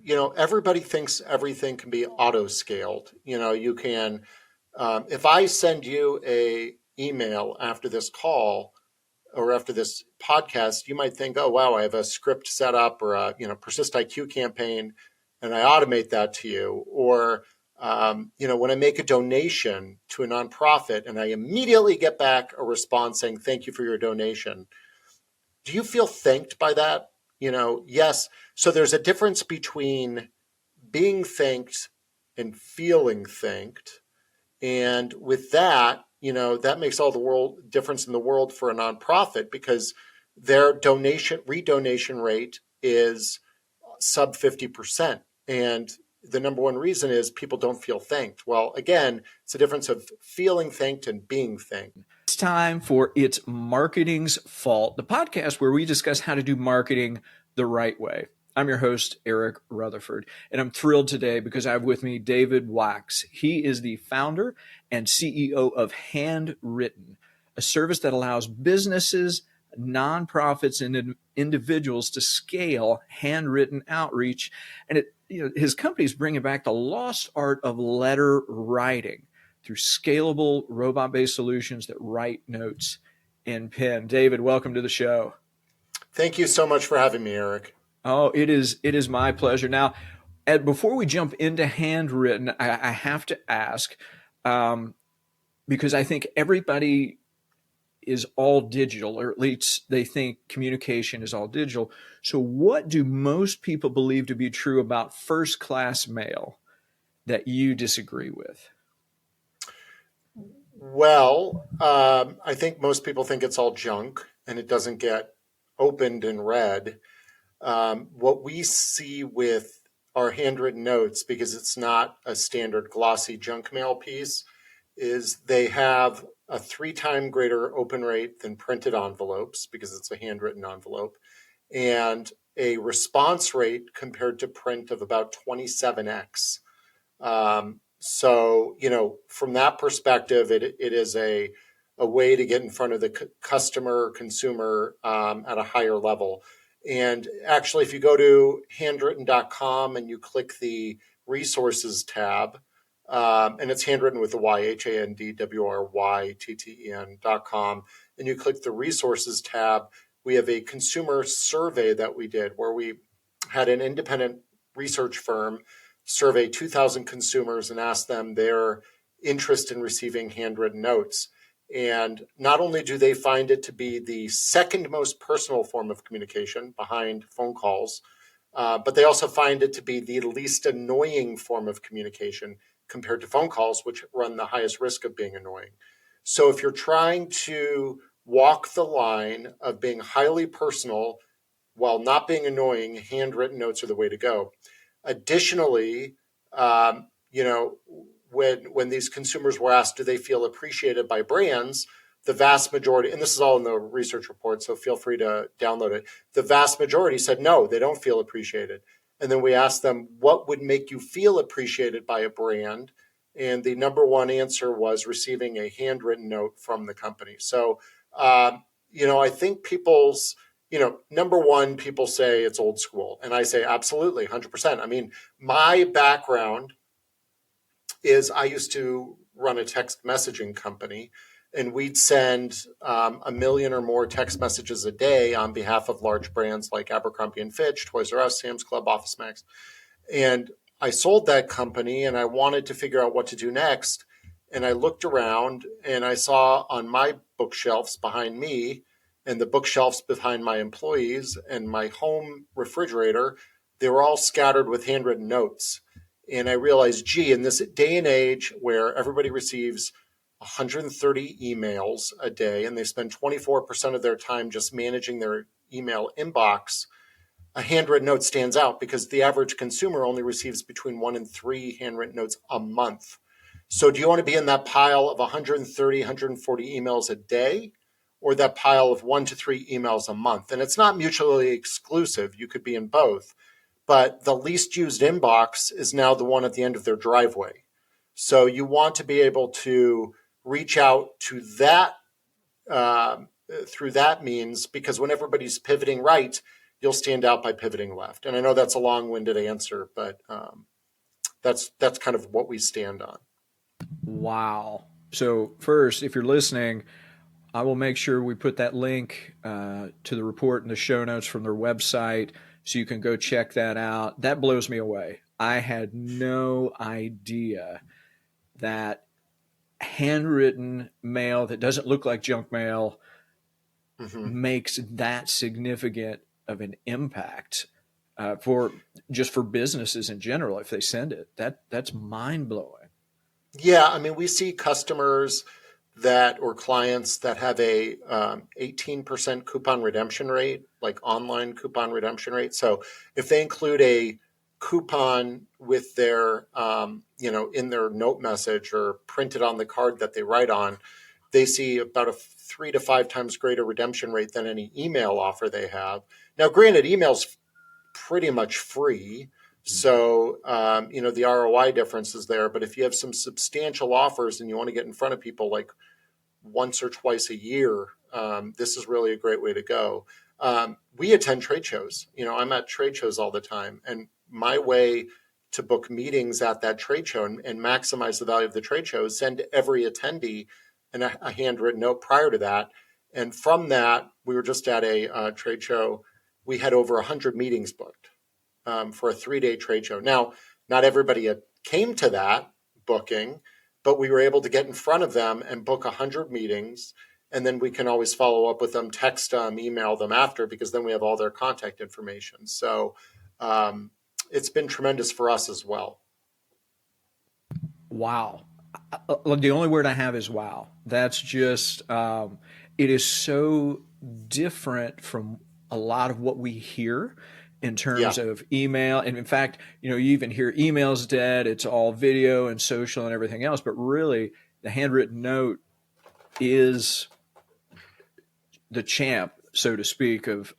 everybody thinks everything can be auto scaled. You can, if I send you a email after this call or after this podcast, you might think, oh, wow, I have a script set up or a, Persist IQ campaign, and I automate that to you. Or, when I make a donation to a nonprofit and I immediately get back a response saying, thank you for your donation. Do you feel thanked by that? Yes. So there's a difference between being thanked and feeling thanked. And with that, that makes all the world difference in the world for a nonprofit because their redonation rate is sub 50%. And the number one reason is people don't feel thanked. Well, again, it's a difference of feeling thanked and being thanked. It's time for It's Marketing's Fault, the podcast where we discuss how to do marketing the right way. I'm your host, Eric Rutherford, and I'm thrilled today because I have with me David Wachs. He is the founder and CEO of Handwritten, a service that allows businesses, nonprofits, and individuals to scale handwritten outreach. And his company is bringing back the lost art of letter writing through scalable robot-based solutions that write notes in pen. David, welcome to the show. Thank you so much for having me, Eric. Oh, it is my pleasure. Now, before we jump into Handwritten, I have to ask, because I think everybody is all digital, or at least they think communication is all digital. So what do most people believe to be true about first-class mail that you disagree with? Well, I think most people think it's all junk and it doesn't get opened and read. What we see with our handwritten notes, because it's not a standard glossy junk mail piece, is they have a 3-time greater open rate than printed envelopes because it's a handwritten envelope, and a response rate compared to print of about 27x. So, from that perspective, it is a way to get in front of the consumer at a higher level. And actually, if you go to handwrytten.com and you click the resources tab, and it's handwritten with the Y, HANDWRYTTEN.com, and you click the resources tab, we have a consumer survey that we did where we had an independent research firm survey 2,000 consumers and ask them their interest in receiving handwritten notes. And not only do they find it to be the second most personal form of communication behind phone calls, but they also find it to be the least annoying form of communication compared to phone calls, which run the highest risk of being annoying. So if you're trying to walk the line of being highly personal while not being annoying, handwritten notes are the way to go. Additionally, when these consumers were asked, do they feel appreciated by brands, the vast majority, and this is all in the research report, so feel free to download it. The vast majority said, no, they don't feel appreciated. And then we asked them, what would make you feel appreciated by a brand? And the number one answer was receiving a handwritten note from the company. So, I think people's, number one, people say it's old school. And I say, absolutely, 100%. I mean, my background is I used to run a text messaging company, and we'd send 1 million or more text messages a day on behalf of large brands like Abercrombie & Fitch, Toys R Us, Sam's Club, Office Max. And I sold that company and I wanted to figure out what to do next. And I looked around and I saw on my bookshelves behind me and the bookshelves behind my employees and my home refrigerator, they were all scattered with handwritten notes. And I realized, gee, in this day and age where everybody receives 130 emails a day and they spend 24% of their time just managing their email inbox, a handwritten note stands out because the average consumer only receives between 1 and 3 handwritten notes a month. So do you want to be in that pile of 130, 140 emails a day, or that pile of 1 to 3 emails a month? And it's not mutually exclusive. You could be in both. But the least used inbox is now the one at the end of their driveway. So you want to be able to reach out to that through that means, because when everybody's pivoting right, you'll stand out by pivoting left. And I know that's a long-winded answer, but that's kind of what we stand on. Wow. So first, if you're listening, I will make sure we put that link to the report in the show notes from their website so you can go check that out. That blows me away. I had no idea that handwritten mail that doesn't look like junk mail makes that significant of an impact for businesses in general if they send it. That's mind blowing. Yeah, I mean, we see customers or clients that have a 18% coupon redemption rate, like online coupon redemption rate. So if they include a coupon with their, in their note message or printed on the card that they write on, they see about a 3 to 5 times greater redemption rate than any email offer they have. Now, granted, email's pretty much free. So, the ROI difference is there. But if you have some substantial offers and you want to get in front of people like once or twice a year, this is really a great way to go. We attend trade shows. I'm at trade shows all the time. And my way to book meetings at that trade show and maximize the value of the trade show is send every attendee a handwritten note prior to that. And from that, we were just at a trade show. We had over 100 meetings booked for a 3-day trade show. Now, not everybody came to that booking, but we were able to get in front of them and book 100 meetings. And then we can always follow up with them, text them, email them after, because then we have all their contact information. So it's been tremendous for us as well. Wow. The only word I have is wow. That's just, it is so different from a lot of what we hear in terms of email. And in fact, you even hear email's dead, it's all video and social and everything else. But really, the handwritten note is the champ, so to speak, of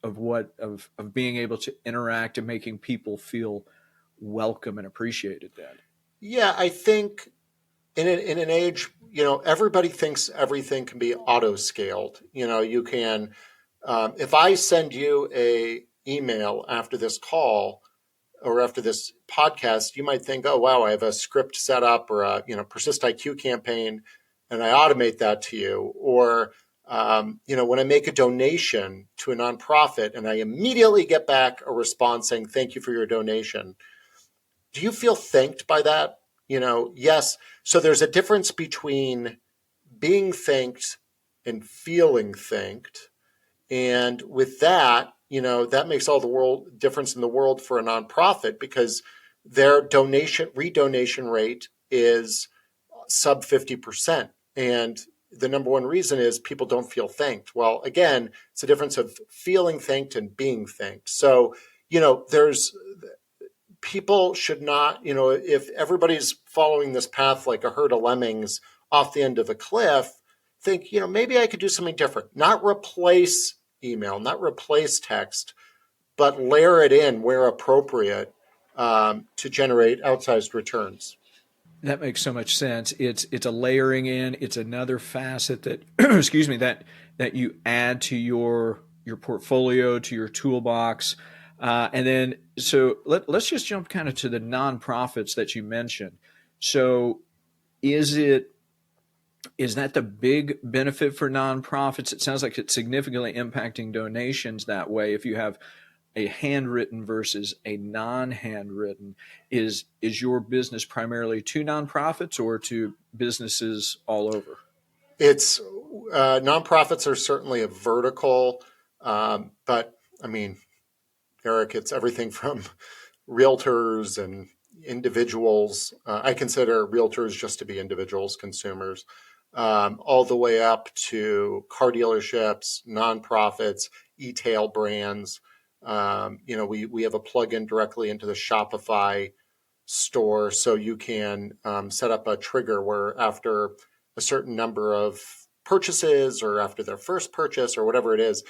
being able to interact and making people feel welcome and appreciated then. Yeah, I think in an age, everybody thinks everything can be auto scaled. You can, if I send you a email after this call or after this podcast, you might think, oh, wow, I have a script set up or a, Persist IQ campaign, and I automate that to you. Or, when I make a donation to a nonprofit and I immediately get back a response saying, thank you for your donation. Do you feel thanked by that? Yes. So there's a difference between being thanked and feeling thanked. And with that, that makes all the difference in the world for a nonprofit, because their redonation rate is sub 50%. And the number one reason is people don't feel thanked. Well, again, it's a difference of feeling thanked and being thanked. So, people should not, if everybody's following this path like a herd of lemmings off the end of a cliff, think, maybe I could do something different. Not replace email, not replace text, but layer it in where appropriate to generate outsized returns. That makes so much sense. It's a layering in. It's another facet that excuse me, that you add to your portfolio, to your toolbox. And then so let's just jump kind of to the nonprofits that you mentioned. So is that the big benefit for nonprofits? It sounds like it's significantly impacting donations that way. If you have a handwritten versus a non-handwritten, is your business primarily to nonprofits or to businesses all over? It's nonprofits are certainly a vertical, but I mean, Eric, it's everything from realtors and individuals. I consider realtors just to be individuals, consumers, all the way up to car dealerships, nonprofits, e-tail brands. We have a plugin directly into the Shopify store, so you can set up a trigger where after a certain number of purchases or after their first purchase or whatever it is,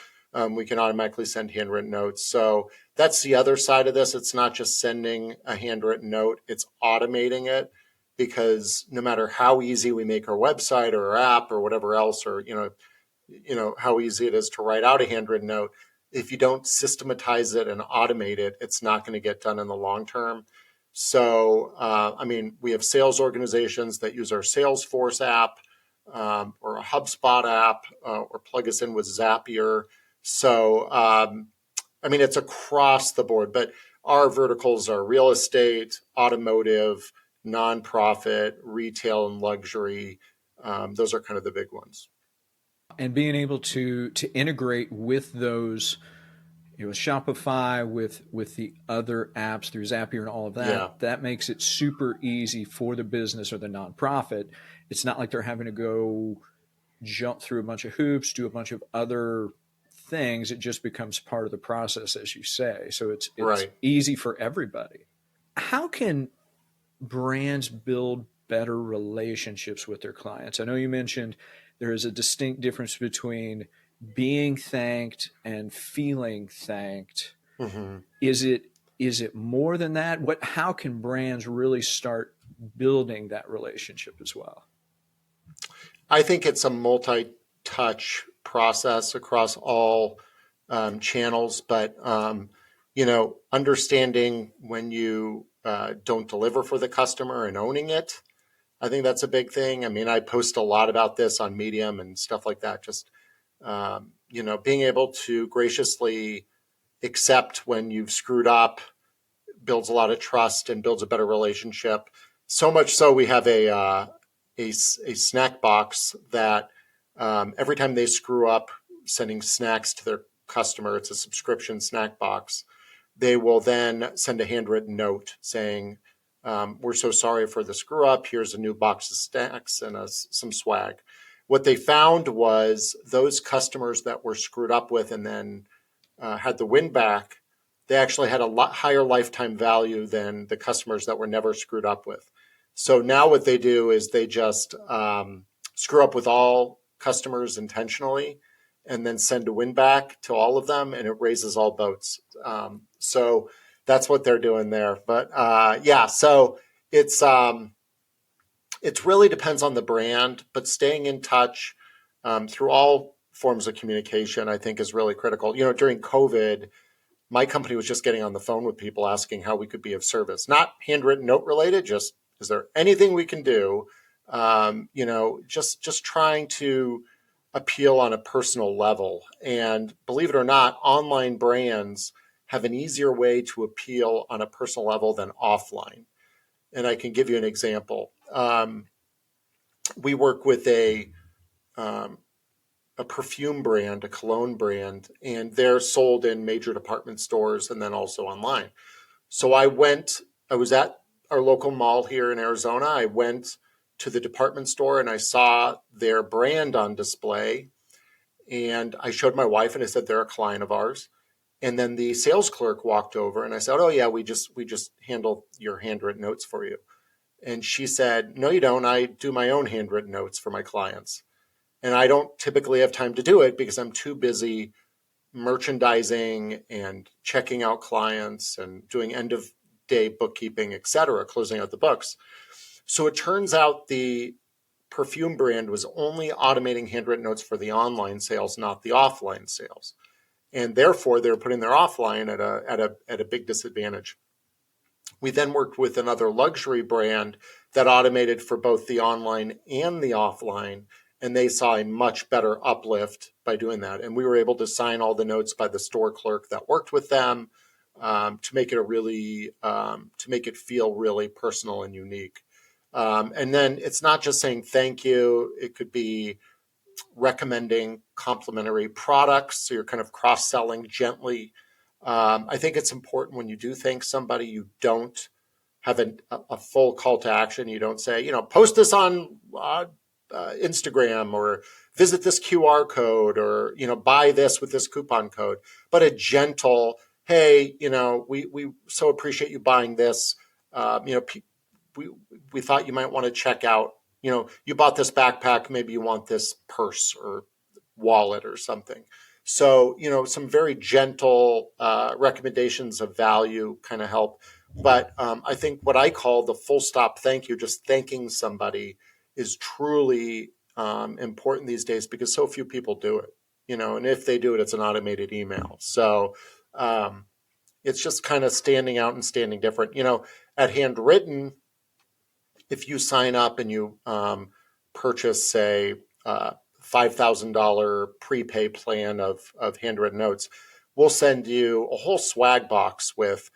we can automatically send handwritten notes. So that's the other side of this. It's not just sending a handwritten note, it's automating it, because no matter how easy we make our website or our app or whatever else, or how easy it is to write out a handwritten note, if you don't systematize it and automate it, it's not going to get done in the long term. So, we have sales organizations that use our Salesforce app or a HubSpot app or plug us in with Zapier. So, it's across the board, but our verticals are real estate, automotive, nonprofit, retail, and luxury. Those are kind of the big ones. And being able to integrate with those, with Shopify, with the other apps through Zapier and all of that, that makes it super easy for the business or the nonprofit. It's not like they're having to go jump through a bunch of hoops, do a bunch of other things. It just becomes part of the process, as you say. So it's Right. easy for everybody. How can brands build better relationships with their clients? I know you mentioned there is a distinct difference between being thanked and feeling thanked. Mm-hmm. Is it more than that? How can brands really start building that relationship as well? I think it's a multi-touch process across all channels, but understanding when you don't deliver for the customer and owning it, I think that's a big thing. I post a lot about this on Medium and stuff like that. Just being able to graciously accept when you've screwed up builds a lot of trust and builds a better relationship. So much so we have a snack box that every time they screw up sending snacks to their customer, it's a subscription snack box, they will then send a handwritten note saying, we're so sorry for the screw up. Here's a new box of snacks and some swag. What they found was those customers that were screwed up with and then had the win back, they actually had a lot higher lifetime value than the customers that were never screwed up with. So now what they do is they just screw up with all customers intentionally and then send a win back to all of them, and it raises all boats. So that's what they're doing there. But so it really depends on the brand, but staying in touch through all forms of communication, I think, is really critical. During COVID, my company was just getting on the phone with people asking how we could be of service, not handwritten note related, just is there anything we can do? Just trying to appeal on a personal level. And believe it or not, online brands have an easier way to appeal on a personal level than offline. And I can give you an example. We work with a perfume brand, a cologne brand, and they're sold in major department stores and then also online. So I was at our local mall here in Arizona. I went to the department store and I saw their brand on display. And I showed my wife and I said, they're a client of ours. And then the sales clerk walked over and I said, oh yeah, we just handle your handwritten notes for you. And she said, no, you don't. I do my own handwritten notes for my clients. And I don't typically have time to do it because I'm too busy merchandising and checking out clients and doing end of day bookkeeping, et cetera, closing out the books. So it turns out the perfume brand was only automating handwritten notes for the online sales, not the offline sales. And therefore, they're putting their offline at a big disadvantage. We then worked with another luxury brand that automated for both the online and the offline, and they saw a much better uplift by doing that. And we were able to sign all the notes by the store clerk that worked with them to make it feel really personal and unique. And then it's not just saying thank you. It could be recommending complementary products. So you're kind of cross-selling gently. I think it's important when you do thank somebody, you don't have a full call to action. You don't say, post this on Instagram or visit this QR code or, buy this with this coupon code, but a gentle, hey, we so appreciate you buying this. We thought you might want to check out, you bought this backpack, maybe you want this purse or wallet or something. So, some very gentle recommendations of value kind of help. But I think what I call the full stop thank you, just thanking somebody, is truly important these days because so few people do it. and if they do it, it's an automated email. So it's just kind of standing out and standing different. At Handwritten, if you sign up and you purchase, say, $5,000 prepay plan of handwritten notes, we'll send you a whole swag box with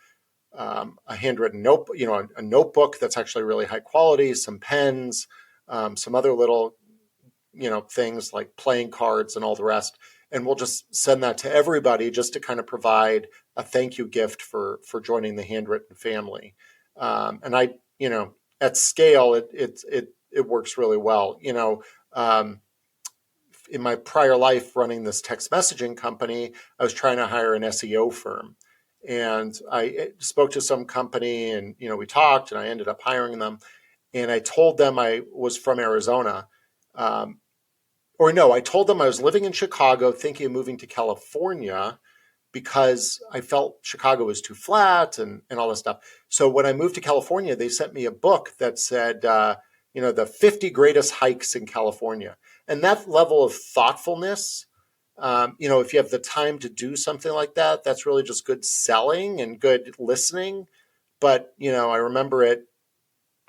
a handwritten notebook, a notebook that's actually really high quality, some pens, some other little, things like playing cards and all the rest. And we'll just send that to everybody just to kind of provide a thank you gift for joining the Handwritten family. And at scale, it works really well. In my prior life running this text messaging company, I was trying to hire an SEO firm. And I spoke to some company and, we talked and I ended up hiring them. And I told them I was from Arizona. I told them I was living in Chicago, thinking of moving to California because I felt Chicago was too flat and all this stuff. So when I moved to California, they sent me a book that said, the 50 greatest hikes in California. And that level of thoughtfulness, if you have the time to do something like that, that's really just good selling and good listening. But, I remember it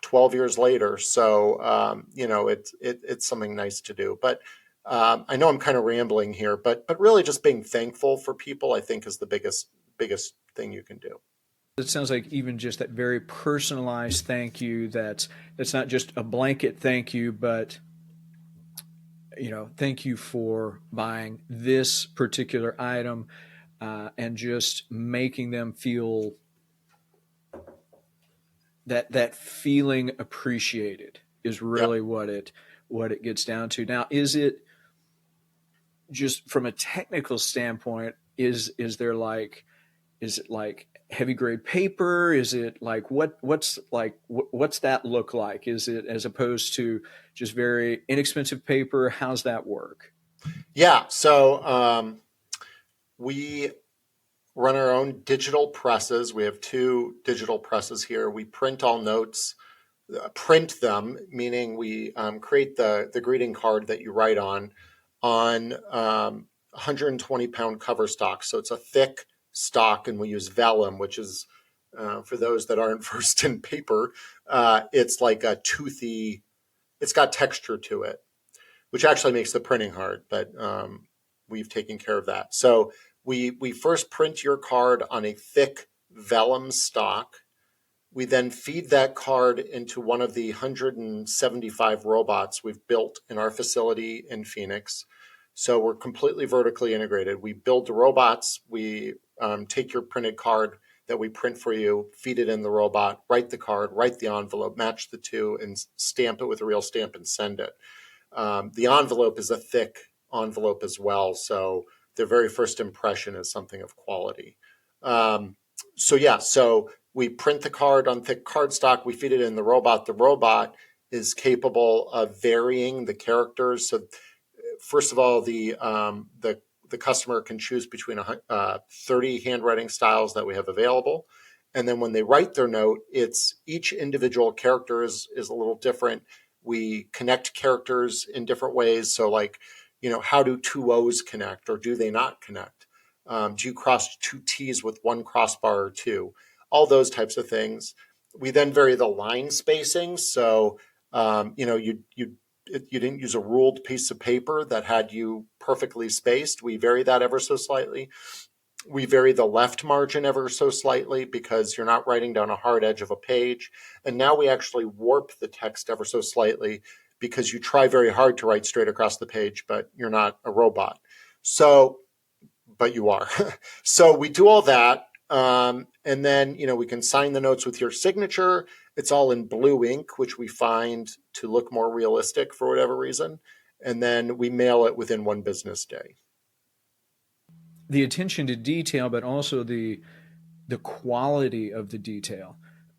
12 years later. So, it's something nice to do. But I know I'm kind of rambling here, but really just being thankful for people, I think, is the biggest thing you can do. It sounds like even just that very personalized thank you, that's not just a blanket thank you, but thank you for buying this particular item, and just making them feel that feeling appreciated is really Yep. what it gets down to. Now, is it just from a technical standpoint, is it like heavy grade paper? Is it like what's that look like? Is it as opposed to just very inexpensive paper? How's that work? Yeah. So we run our own digital presses. We have 2 digital presses here. We print all notes, print them, meaning we create the greeting card that you write on 120-pound cover stock. So it's a thick stock, and we use vellum, which is, for those that aren't versed in paper, it's like a toothy, it's got texture to it, which actually makes the printing hard, but we've taken care of that. So we first print your card on a thick vellum stock. We then feed that card into one of the 175 robots we've built in our facility in Phoenix. So we're completely vertically integrated. We build the robots. We take your printed card that we print for you, feed it in the robot, write the card, write the envelope, match the two, and stamp it with a real stamp and send it. The envelope is a thick envelope as well, so their very first impression is something of quality. So we print the card on thick cardstock. We feed it in the robot. The robot is capable of varying the characters. So first of all, the customer can choose between 30 handwriting styles that we have available. And then when they write their note, it's each individual character is a little different. We connect characters in different ways. So like, how do 2 O's connect, or do they not connect? Do you cross 2 T's with 1 crossbar or 2? All those types of things. We then vary the line spacing. So, you didn't use a ruled piece of paper that had you perfectly spaced. We vary that ever so slightly. We vary the left margin ever so slightly because you're not writing down a hard edge of a page. And now we actually warp the text ever so slightly because you try very hard to write straight across the page, but you're not a robot. So, but you are. So we do all that. And then, we can sign the notes with your signature. It's all in blue ink, which we find to look more realistic for whatever reason. And then we mail it within 1 business day. The attention to detail, but also the quality of the detail.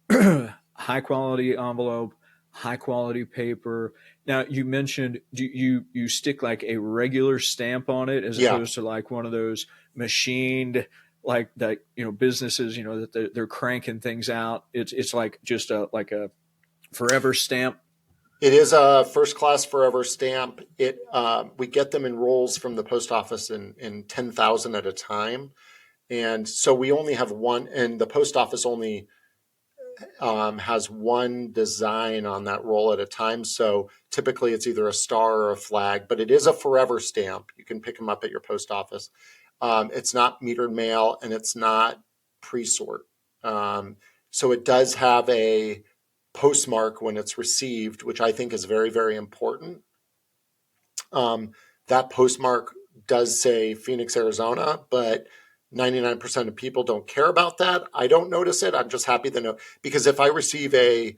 High quality envelope, high quality paper. Now, you mentioned you stick like a regular stamp on it as Yeah. opposed to like one of those machined, like that, businesses, that they're cranking things out. It's like just a forever stamp. It is a first class forever stamp. We get them in rolls from the post office in 10,000 at a time. And so we only have one, and the post office only has one design on that roll at a time. So typically it's either a star or a flag, but it is a forever stamp. You can pick them up at your post office. It's not metered mail and it's not pre-sort. So it does have a postmark when it's received, which I think is very, very important. That postmark does say Phoenix, Arizona, but 99% of people don't care about that. I don't notice it. I'm just happy to know, because if I receive a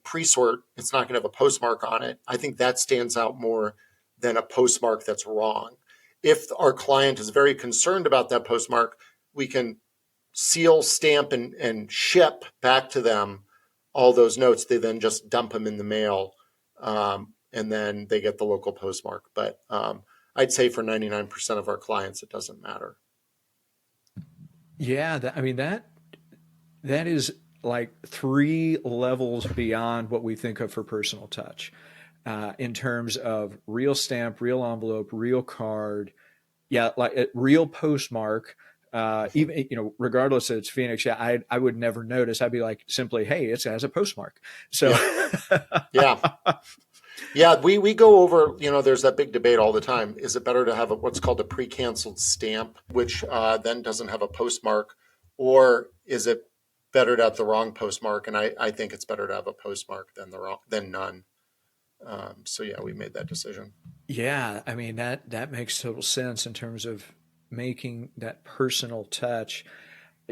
pre-sort, it's not going to have a postmark on it. I think that stands out more than a postmark that's wrong. If our client is very concerned about that postmark, we can seal, stamp, and ship back to them all those notes. They then just dump them in the mail, and then they get the local postmark. But I'd say for 99% of our clients, it doesn't matter. Yeah, that is like 3 levels beyond what we think of for personal touch, in terms of real stamp, real envelope, real card. Yeah, like a real postmark. Even regardless if it's Phoenix, yeah, I would never notice. I'd be like, simply, hey, it has a postmark. So yeah. Yeah, we go over, there's that big debate all the time. Is it better to have what's called a pre-canceled stamp, which then doesn't have a postmark, or is it better to have the wrong postmark? And I think it's better to have a postmark than none. So yeah, we made that decision. Yeah, I mean that makes total sense in terms of making that personal touch.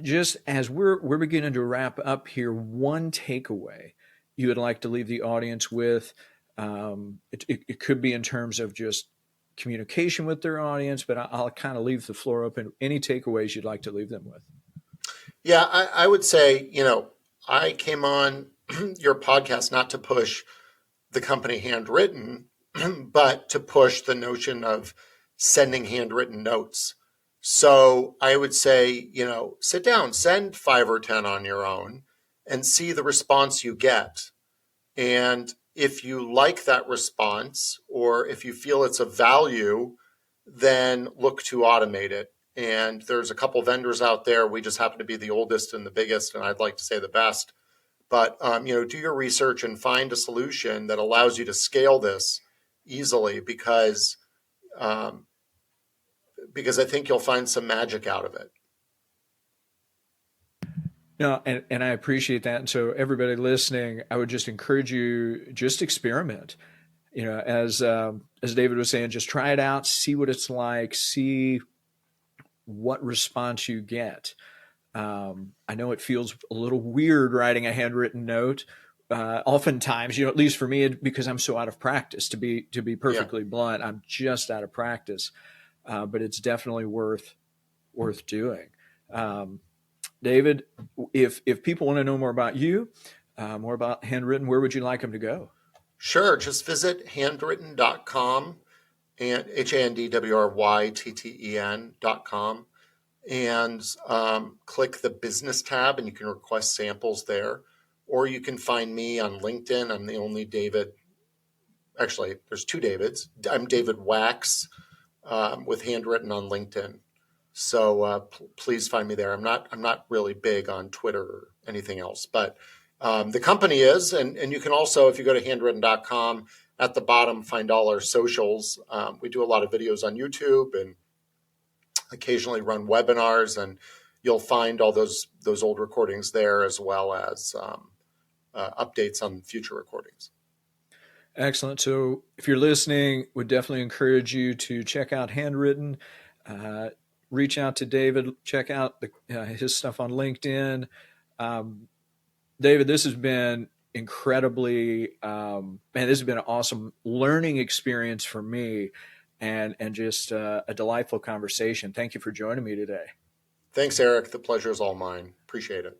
Just as we're beginning to wrap up here, one takeaway you would like to leave the audience with. It could be in terms of just communication with their audience, but I'll kind of leave the floor open. Any takeaways you'd like to leave them with? Yeah, I would say, I came on your podcast not to push the company Handwritten, but to push the notion of sending handwritten notes. So I would say, sit down, send 5 or 10 on your own and see the response you get. And if you like that response, or if you feel it's of value, then look to automate it. And there's a couple vendors out there. We just happen to be the oldest and the biggest, and I'd like to say the best. But do your research and find a solution that allows you to scale this easily, because I think you'll find some magic out of it. No, and I appreciate that. And so everybody listening, I would just encourage you, just experiment. As David was saying, just try it out, see what it's like, see what response you get. I know it feels a little weird writing a handwritten note. Oftentimes, at least for me, because I'm so out of practice. To be perfectly blunt, I'm just out of practice. But it's definitely worth doing. David, if people want to know more about you, more about Handwritten, where would you like them to go? Sure. Just visit handwrytten.com, and handwrytten.com, and click the business tab, and you can request samples there. Or you can find me on LinkedIn. I'm the only David. Actually, there's 2 Davids. I'm David Wachs, with Handwritten on LinkedIn. So please find me there. I'm not really big on Twitter or anything else, but the company is, and you can also, if you go to handwrytten.com, at the bottom find all our socials. We do a lot of videos on YouTube and occasionally run webinars, and you'll find all those old recordings there, as well as updates on future recordings. Excellent. So if you're listening, would definitely encourage you to check out Handwritten. Reach out to David, check out his stuff on LinkedIn. David, this has been incredibly, this has been an awesome learning experience for me, and just a delightful conversation. Thank you for joining me today. Thanks, Eric. The pleasure is all mine. Appreciate it.